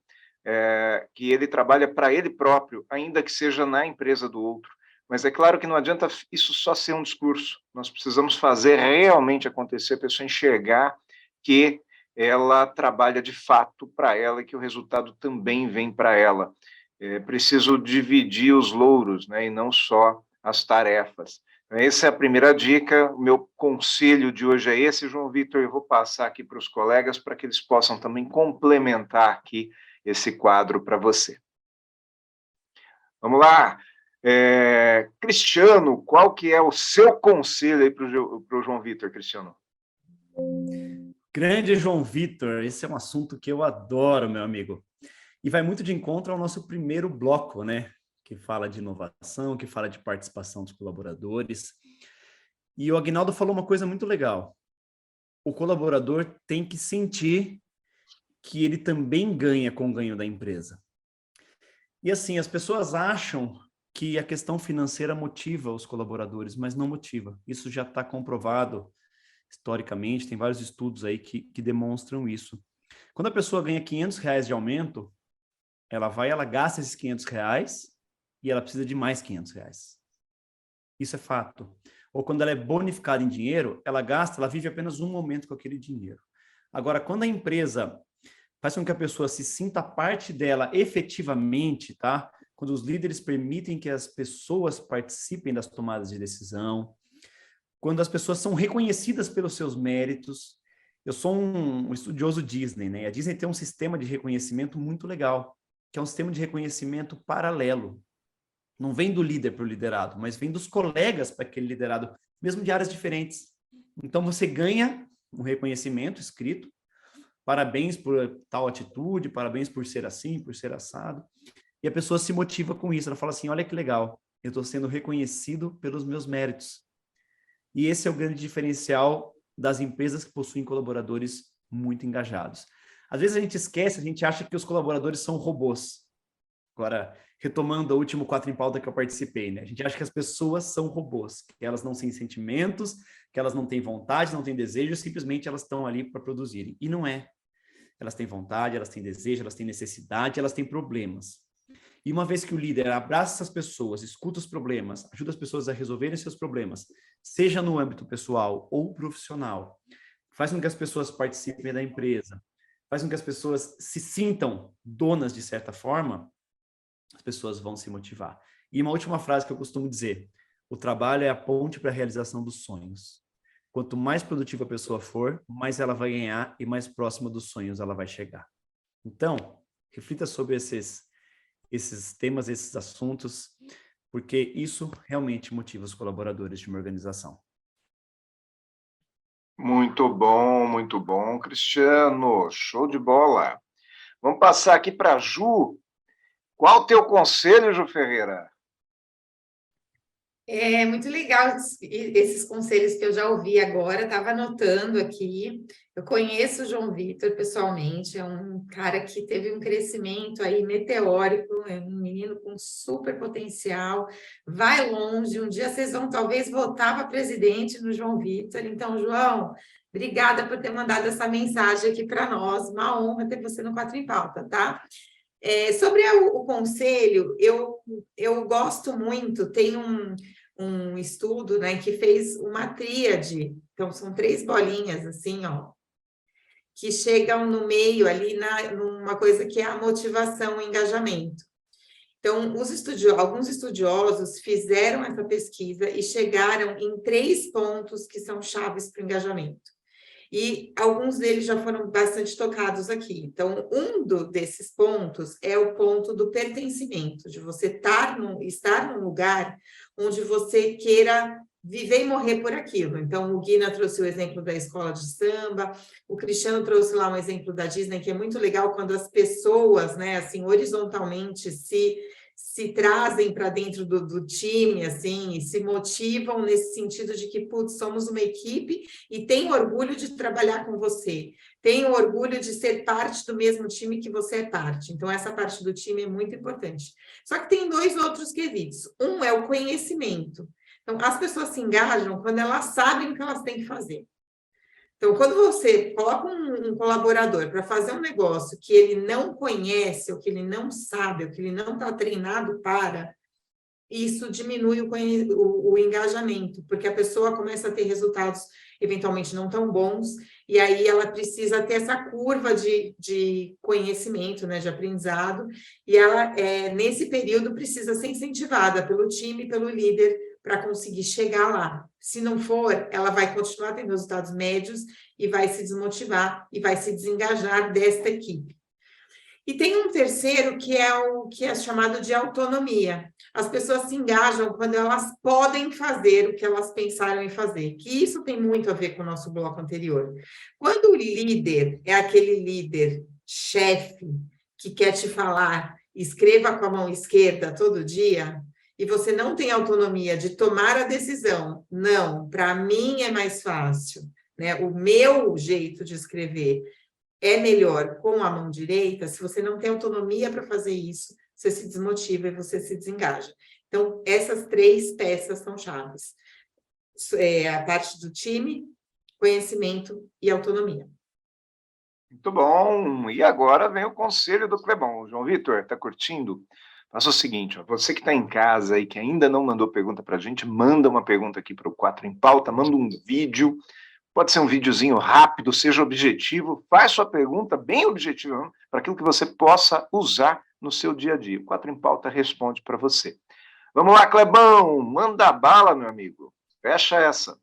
que ele trabalha para ele próprio, ainda que seja na empresa do outro. Mas é claro que não adianta isso só ser um discurso. Nós precisamos fazer realmente acontecer, a pessoa enxergar que ela trabalha de fato para ela e que o resultado também vem para ela. É preciso dividir os louros, né? E não só as tarefas. Essa é a primeira dica. O meu conselho de hoje é esse, João Vitor. Eu vou passar aqui para os colegas para que eles possam também complementar aqui esse quadro para você. Vamos lá. Cristiano, qual que é o seu conselho aí para o João Vitor, Cristiano? Grande João Vitor, esse é um assunto que eu adoro, meu amigo. E vai muito de encontro ao nosso primeiro bloco, né? Que fala de inovação, que fala de participação dos colaboradores. E o Aguinaldo falou uma coisa muito legal. O colaborador tem que sentir que ele também ganha com o ganho da empresa. E assim, as pessoas acham que a questão financeira motiva os colaboradores, mas não motiva. Isso já está comprovado historicamente, tem vários estudos aí que demonstram isso. Quando a pessoa ganha R$500 de aumento, ela gasta esses R$500 e ela precisa de mais R$500. Isso é fato. Ou quando ela é bonificada em dinheiro, ela vive apenas um momento com aquele dinheiro. Agora, quando a empresa faz com que a pessoa se sinta parte dela efetivamente, tá? Quando os líderes permitem que as pessoas participem das tomadas de decisão, quando as pessoas são reconhecidas pelos seus méritos. Eu sou um estudioso Disney, né? A Disney tem um sistema de reconhecimento muito legal, que é um sistema de reconhecimento paralelo. Não vem do líder para o liderado, mas vem dos colegas para aquele liderado, mesmo de áreas diferentes. Então, você ganha um reconhecimento escrito, parabéns por tal atitude, parabéns por ser assim, por ser assado, e a pessoa se motiva com isso, ela fala assim, olha que legal, eu estou sendo reconhecido pelos meus méritos. E esse é o grande diferencial das empresas que possuem colaboradores muito engajados. Às vezes a gente esquece, a gente acha que os colaboradores são robôs. Agora, retomando o último 4 em Pauta que eu participei, né? A gente acha que as pessoas são robôs, que elas não têm sentimentos, que elas não têm vontade, não têm desejo, simplesmente elas estão ali para produzirem. E não é. Elas têm vontade, elas têm desejo, elas têm necessidade, elas têm problemas. E uma vez que o líder abraça essas pessoas, escuta os problemas, ajuda as pessoas a resolverem seus problemas, seja no âmbito pessoal ou profissional, faz com que as pessoas participem da empresa, faz com que as pessoas se sintam donas de certa forma, as pessoas vão se motivar. E uma última frase que eu costumo dizer: o trabalho é a ponte para a realização dos sonhos. Quanto mais produtiva a pessoa for, mais ela vai ganhar e mais próxima dos sonhos ela vai chegar. Então, reflita sobre esses temas, esses assuntos, porque isso realmente motiva os colaboradores de uma organização. Muito bom, Cristiano. Show de bola. Vamos passar aqui para a Ju. Qual o teu conselho, Ju Ferreira? É muito legal esses conselhos que eu já ouvi agora, estava anotando aqui. Eu conheço o João Vitor pessoalmente, é um cara que teve um crescimento aí meteórico, é um menino com super potencial, vai longe. Um dia vocês vão talvez votar para presidente no João Vitor. Então, João, obrigada por ter mandado essa mensagem aqui para nós. Uma honra ter você no Quatro em Pauta, tá? Sobre o conselho, eu gosto muito, tem um estudo, né, que fez uma tríade, então são 3 bolinhas assim, ó, que chegam no meio ali numa coisa que é a motivação, o engajamento. Então, alguns estudiosos fizeram essa pesquisa e chegaram em 3 pontos que são chaves para o engajamento. E alguns deles já foram bastante tocados aqui. Então, desses pontos é o ponto do pertencimento, de você estar num lugar onde você queira viver e morrer por aquilo. Então, o Guina trouxe o exemplo da escola de samba, o Cristiano trouxe lá um exemplo da Disney, que é muito legal quando as pessoas, né, assim, horizontalmente se trazem para dentro do time, assim, e se motivam nesse sentido de que, putz, somos uma equipe e tenho orgulho de trabalhar com você, tenho orgulho de ser parte do mesmo time que você é parte. Então, essa parte do time é muito importante. Só que tem 2 outros quesitos. Um é o conhecimento. Então, as pessoas se engajam quando elas sabem o que elas têm que fazer. Então, quando você coloca um colaborador para fazer um negócio que ele não conhece, ou que ele não sabe, ou que ele não está treinado para, isso diminui o engajamento, porque a pessoa começa a ter resultados eventualmente não tão bons, e aí ela precisa ter essa curva de conhecimento, né, de aprendizado, e ela, nesse período, precisa ser incentivada pelo time, pelo líder, para conseguir chegar lá. Se não for, ela vai continuar tendo resultados médios e vai se desmotivar e vai se desengajar desta equipe. E tem um terceiro que é o que é chamado de autonomia. As pessoas se engajam quando elas podem fazer o que elas pensaram em fazer, que isso tem muito a ver com o nosso bloco anterior. Quando o líder é aquele líder chefe que quer te falar, escreva com a mão esquerda todo dia, e você não tem autonomia de tomar a decisão, não, para mim é mais fácil, né? O meu jeito de escrever é melhor com a mão direita. Se você não tem autonomia para fazer isso, você se desmotiva e você se desengaja. Então, essas 3 peças são chaves. A parte do time, conhecimento e autonomia. Muito bom. E agora vem o conselho do Clebão. João Vitor, está curtindo? Faça o seguinte, ó, você que está em casa e que ainda não mandou pergunta para a gente, manda uma pergunta aqui para o 4 em Pauta, manda um vídeo, pode ser um videozinho rápido, seja objetivo, faz sua pergunta bem objetiva, para aquilo que você possa usar no seu dia a dia. O 4 em Pauta responde para você. Vamos lá, Clebão, manda bala, meu amigo. Fecha essa.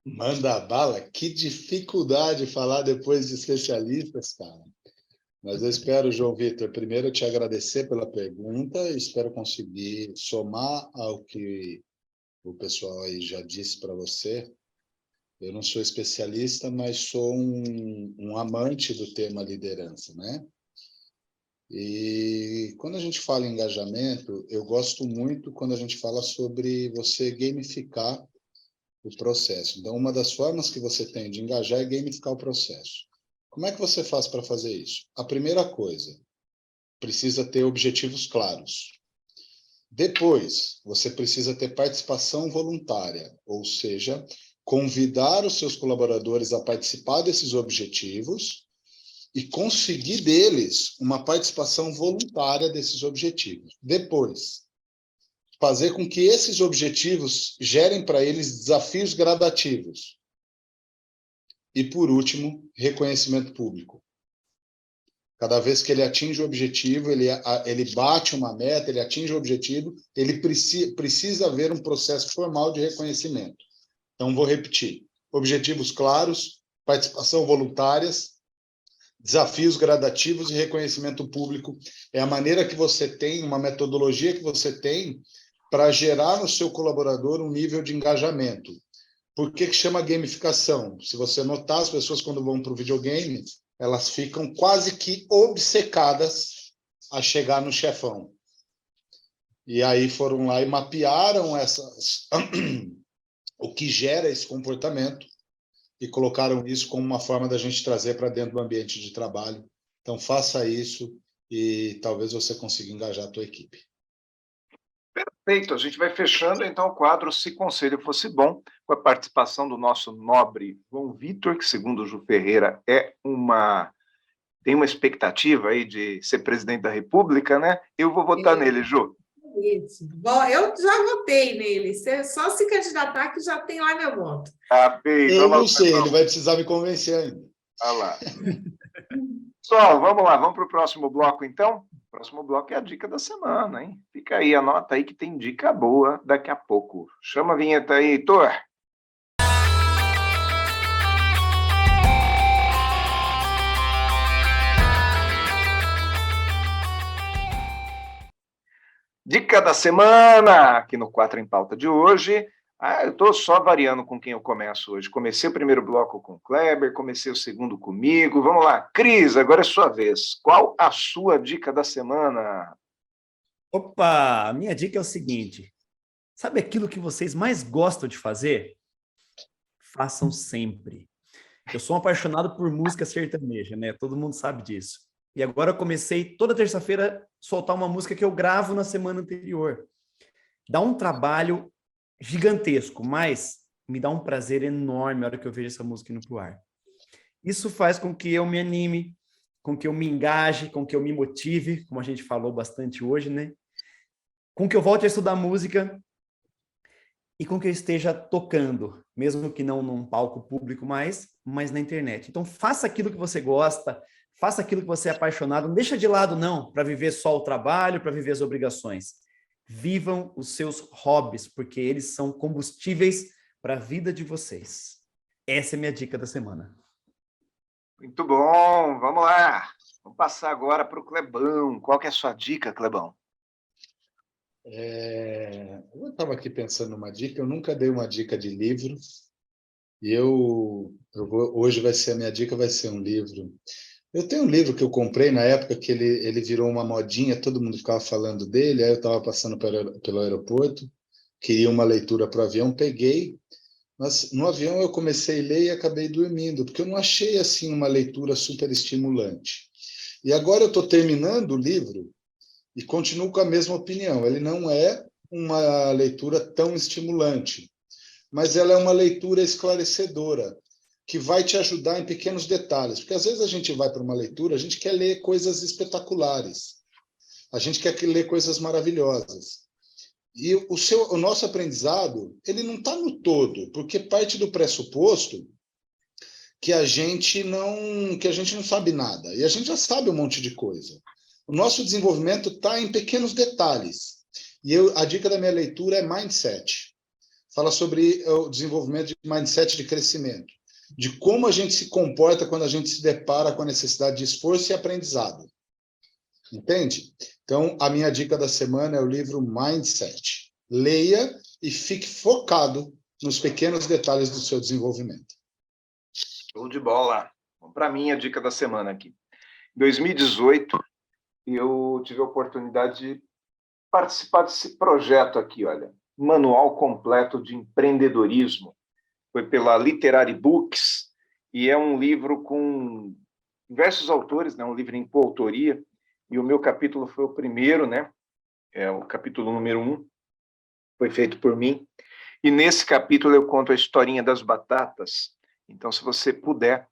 Manda bala? Que dificuldade falar depois de especialistas, cara. Mas eu espero, João Vitor, primeiro te agradecer pela pergunta, espero conseguir somar ao que o pessoal aí já disse para você. Eu não sou especialista, mas sou um amante do tema liderança, né? E quando a gente fala em engajamento, eu gosto muito quando a gente fala sobre você gamificar o processo. Então, uma das formas que você tem de engajar é gamificar o processo. Como é que você faz para fazer isso? A primeira coisa, precisa ter objetivos claros. Depois, você precisa ter participação voluntária, ou seja, convidar os seus colaboradores a participar desses objetivos e conseguir deles uma participação voluntária desses objetivos. Depois, fazer com que esses objetivos gerem para eles desafios gradativos. E, por último, reconhecimento público. Cada vez que ele atinge o objetivo, ele bate uma meta, ele atinge o objetivo, ele precisa haver um processo formal de reconhecimento. Então, vou repetir. Objetivos claros, participação voluntárias, desafios gradativos e reconhecimento público. É a maneira que você tem, uma metodologia que você tem para gerar no seu colaborador um nível de engajamento. Por que chama gamificação? Se você notar, as pessoas quando vão para o videogame, elas ficam quase que obcecadas a chegar no chefão. E aí foram lá e mapearam o que gera esse comportamento e colocaram isso como uma forma da gente trazer para dentro do ambiente de trabalho. Então, faça isso e talvez você consiga engajar a tua equipe. Perfeito, a gente vai fechando então o quadro Se Conselho Fosse Bom, com a participação do nosso nobre João Vitor, que segundo o Ju Ferreira tem uma expectativa aí de ser presidente da República, né? Eu vou votar nele, Ju. Isso. Bom, eu já votei nele. Você só se candidatar que já tem lá meu voto. Feito. Eu não sei, ele vai precisar me convencer ainda. Olha lá. Pessoal, vamos lá, vamos para o próximo bloco, então? O próximo bloco é a dica da semana, hein? Fica aí, anota aí que tem dica boa daqui a pouco. Chama a vinheta aí, Heitor. Dica da semana, aqui no 4 em Pauta de hoje. Eu estou só variando com quem eu começo hoje. Comecei o primeiro bloco com o Kleber, comecei o segundo comigo. Vamos lá, Cris, agora é sua vez. Qual a sua dica da semana? Opa, a minha dica é o seguinte. Sabe aquilo que vocês mais gostam de fazer? Façam sempre. Eu sou um apaixonado por música sertaneja, né? Todo mundo sabe disso. E agora eu comecei toda terça-feira a soltar uma música que eu gravo na semana anterior. Dá um trabalho gigantesco, mas me dá um prazer enorme a hora que eu vejo essa música indo pro ar. Isso faz com que eu me anime, com que eu me engaje, com que eu me motive, como a gente falou bastante hoje, né? Com que eu volte a estudar música e com que eu esteja tocando, mesmo que não num palco público mais, mas na internet. Então, faça aquilo que você gosta, faça aquilo que você é apaixonado, não deixa de lado, não, para viver só o trabalho, para viver as obrigações. Vivam os seus hobbies, porque eles são combustíveis para a vida de vocês. Essa é a minha dica da semana. Muito bom, vamos lá. Vamos passar agora para o Clebão. Qual que é a sua dica, Clebão? Eu estava aqui pensando numa dica, eu nunca dei uma dica de livro, e hoje a minha dica vai ser um livro. Eu tenho um livro que eu comprei na época que ele virou uma modinha, todo mundo ficava falando dele, aí eu estava passando pelo aeroporto, queria uma leitura para o avião, peguei, mas no avião eu comecei a ler e acabei dormindo, porque eu não achei assim uma leitura super estimulante. E agora eu estou terminando o livro e continuo com a mesma opinião. Ele não é uma leitura tão estimulante, mas ela é uma leitura esclarecedora, que vai te ajudar em pequenos detalhes. Porque às vezes a gente vai para uma leitura, a gente quer ler coisas espetaculares, a gente quer ler coisas maravilhosas. E o nosso aprendizado, ele não está no todo, porque parte do pressuposto que a gente não sabe nada. E a gente já sabe um monte de coisa. O nosso desenvolvimento está em pequenos detalhes. E a dica da minha leitura é Mindset. Fala sobre o desenvolvimento de mindset de crescimento, de como a gente se comporta quando a gente se depara com a necessidade de esforço e aprendizado. Entende? Então, a minha dica da semana é o livro Mindset. Leia e fique focado nos pequenos detalhes do seu desenvolvimento. Show de bola. Para mim, a dica da semana aqui. Em 2018, eu tive a oportunidade de participar desse projeto aqui, olha, Manual Completo de Empreendedorismo. Foi pela Literary Books, e é um livro com diversos autores, né? Um livro em coautoria, e o meu capítulo foi o primeiro, né? É o capítulo número 1, foi feito por mim, e nesse capítulo eu conto a historinha das batatas. Então, se você puder,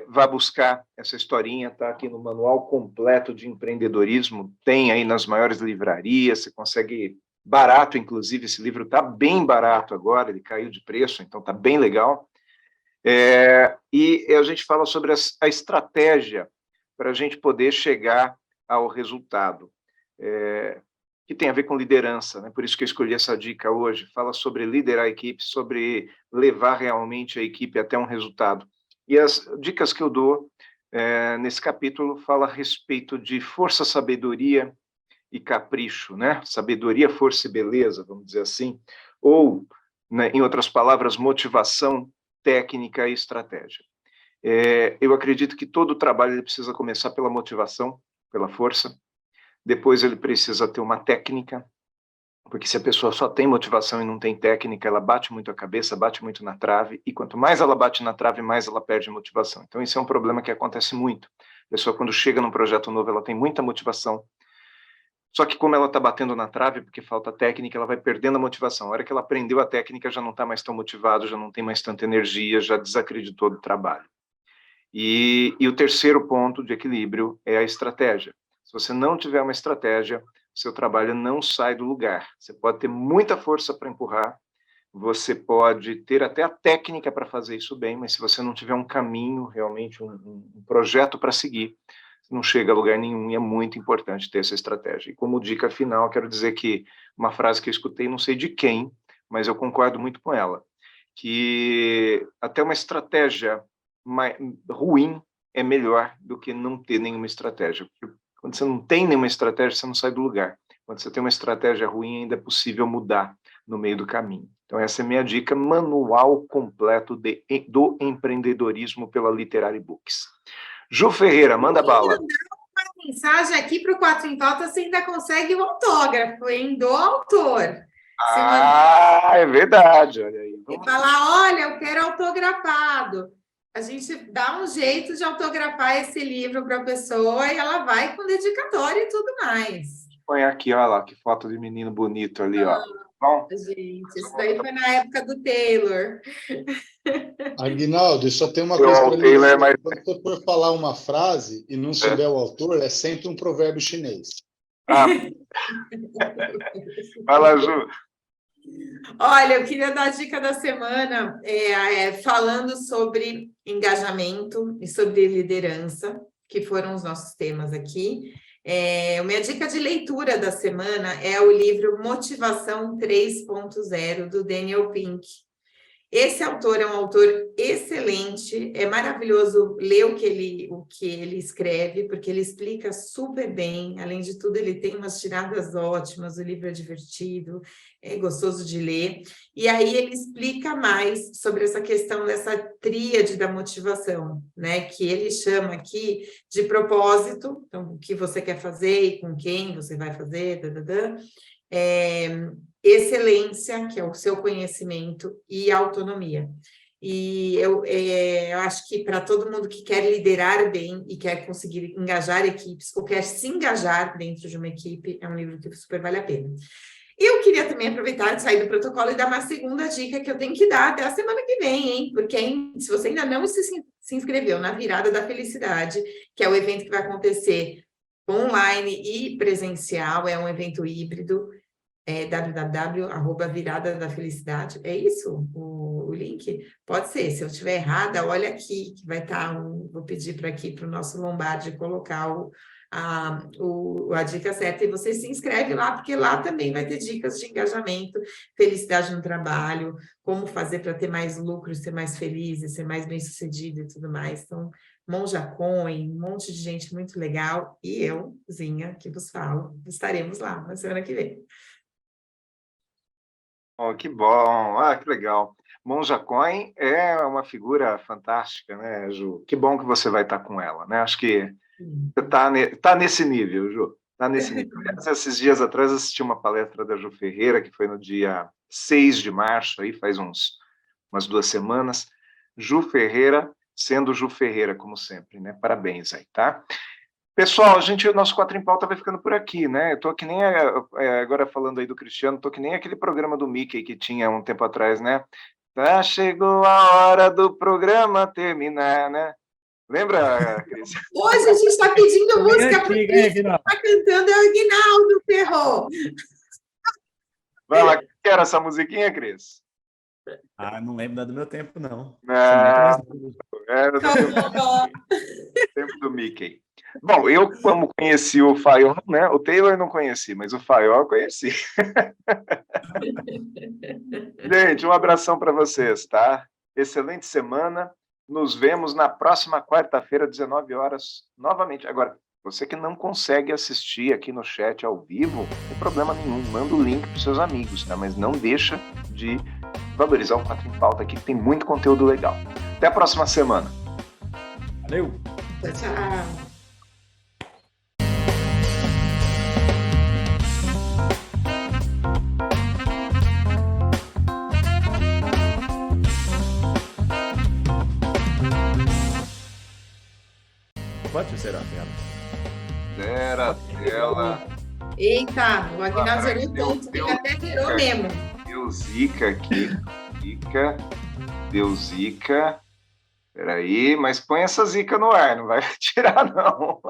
vá buscar essa historinha, está aqui no Manual Completo de Empreendedorismo, tem aí nas maiores livrarias, você consegue barato, inclusive, esse livro está bem barato agora, ele caiu de preço, então está bem legal. E a gente fala sobre a estratégia para a gente poder chegar ao resultado, que tem a ver com liderança, né? Por isso que eu escolhi essa dica hoje, fala sobre liderar a equipe, sobre levar realmente a equipe até um resultado. E as dicas que eu dou nesse capítulo fala a respeito de força, sabedoria e capricho, né? Sabedoria, força e beleza, vamos dizer assim, ou, né, em outras palavras, motivação, técnica e estratégia. Eu acredito que todo trabalho ele precisa começar pela motivação, pela força, depois ele precisa ter uma técnica, porque se a pessoa só tem motivação e não tem técnica, ela bate muito a cabeça, bate muito na trave, e quanto mais ela bate na trave, mais ela perde motivação. Então, isso é um problema que acontece muito. A pessoa, quando chega num projeto novo, ela tem muita motivação, só que como ela está batendo na trave, porque falta técnica, ela vai perdendo a motivação. A hora que ela aprendeu a técnica, já não está mais tão motivado, já não tem mais tanta energia, já desacreditou do trabalho. E o terceiro ponto de equilíbrio é a estratégia. Se você não tiver uma estratégia, seu trabalho não sai do lugar. Você pode ter muita força para empurrar, você pode ter até a técnica para fazer isso bem, mas se você não tiver um caminho, realmente um projeto para seguir, não chega a lugar nenhum, e é muito importante ter essa estratégia. E como dica final, quero dizer que uma frase que eu escutei, não sei de quem, mas eu concordo muito com ela, que até uma estratégia ruim é melhor do que não ter nenhuma estratégia. Porque quando você não tem nenhuma estratégia, você não sai do lugar. Quando você tem uma estratégia ruim, ainda é possível mudar no meio do caminho. Então, essa é a minha dica, Manual Completo do Empreendedorismo pela Literary Books. Ju Ferreira, manda bala. Uma mensagem aqui para o Quatro em Pauta, você ainda consegue o autógrafo, hein, do autor. É verdade, olha aí. E falar, olha, eu quero autografado. A gente dá um jeito de autografar esse livro para a pessoa e ela vai com dedicatória e tudo mais. Põe aqui, olha lá, que foto de menino bonito ali, ó. Bom, gente, isso daí foi na época do Taylor. Aguinaldo, só tem uma coisa para lhe dizer. Quando você for falar uma frase e não souber o autor, é sempre um provérbio chinês. Vai lá, Ju. Olha, eu queria dar a dica da semana falando sobre engajamento e sobre liderança, que foram os nossos temas aqui. A minha dica de leitura da semana é o livro Motivação 3.0, do Daniel Pink. Esse autor é um autor excelente, é maravilhoso ler o que ele escreve, porque ele explica super bem, além de tudo ele tem umas tiradas ótimas, o livro é divertido, é gostoso de ler, e aí ele explica mais sobre essa questão dessa tríade da motivação, né, que ele chama aqui de propósito, então o que você quer fazer e com quem você vai fazer, excelência, que é o seu conhecimento, e autonomia. E eu acho que para todo mundo que quer liderar bem e quer conseguir engajar equipes, ou quer se engajar dentro de uma equipe, é um livro que super vale a pena. Eu queria também aproveitar de sair do protocolo e dar uma segunda dica que eu tenho que dar até a semana que vem, hein? Porque se você ainda não se inscreveu na Virada da Felicidade, que é o evento que vai acontecer online e presencial, é um evento híbrido, www.viradadafelicidade, é isso o link? Pode ser, se eu estiver errada, olha aqui, que vai estar, vou pedir para aqui para o nosso Lombardi colocar a dica certa, e você se inscreve lá, porque lá também vai ter dicas de engajamento, felicidade no trabalho, como fazer para ter mais lucro, ser mais feliz, ser mais bem-sucedido e tudo mais. Então, Monja Coin, um monte de gente muito legal, e eu, Zinha, que vos falo, estaremos lá na semana que vem. Oh, que bom, que legal. Monja Coin é uma figura fantástica, né, Ju? Que bom que você vai estar com ela, né? Acho que você tá nesse nível, Ju. Está nesse nível. Esses dias atrás assisti uma palestra da Ju Ferreira, que foi no dia 6 de março, aí faz umas 2 semanas. Ju Ferreira, sendo Ju Ferreira, como sempre, né? Parabéns aí, tá? Pessoal, o nosso Quatro em Pauta vai ficando por aqui, né? Eu tô que nem, agora falando aí do Cristiano, tô que nem aquele programa do Mickey que tinha um tempo atrás, né? Chegou a hora do programa terminar, né? Lembra, Cris? Hoje a gente está pedindo música para o Antiga, hein, Cris, Aguinaldo? está cantando é o Aguinaldo Ferro. Vai lá, que era essa musiquinha, Cris? Ah, não lembro do meu tempo, não. Sou muito Ah, mais novo. era do tempo do Mickey. Bom, eu, como conheci o Faiol, né? O Taylor não conheci, mas o Faiol eu conheci. Gente, um abração para vocês, tá? Excelente semana. Nos vemos na próxima quarta-feira, 19 horas, novamente. Agora, você que não consegue assistir aqui no chat ao vivo, não tem problema nenhum. Manda o link para seus amigos, tá? Mas não deixa de valorizar o 4 em Pauta aqui, que tem muito conteúdo legal. Até a próxima semana. Valeu! Tchau, tchau. Pode ser a tela. Zera a tela. Eita, o Aguinaldo zerou deu- tudo, deu- ele até zerou mesmo. Deu zica aqui. Zica. Deu zica. Peraí, mas põe essa zica no ar, não vai tirar, não.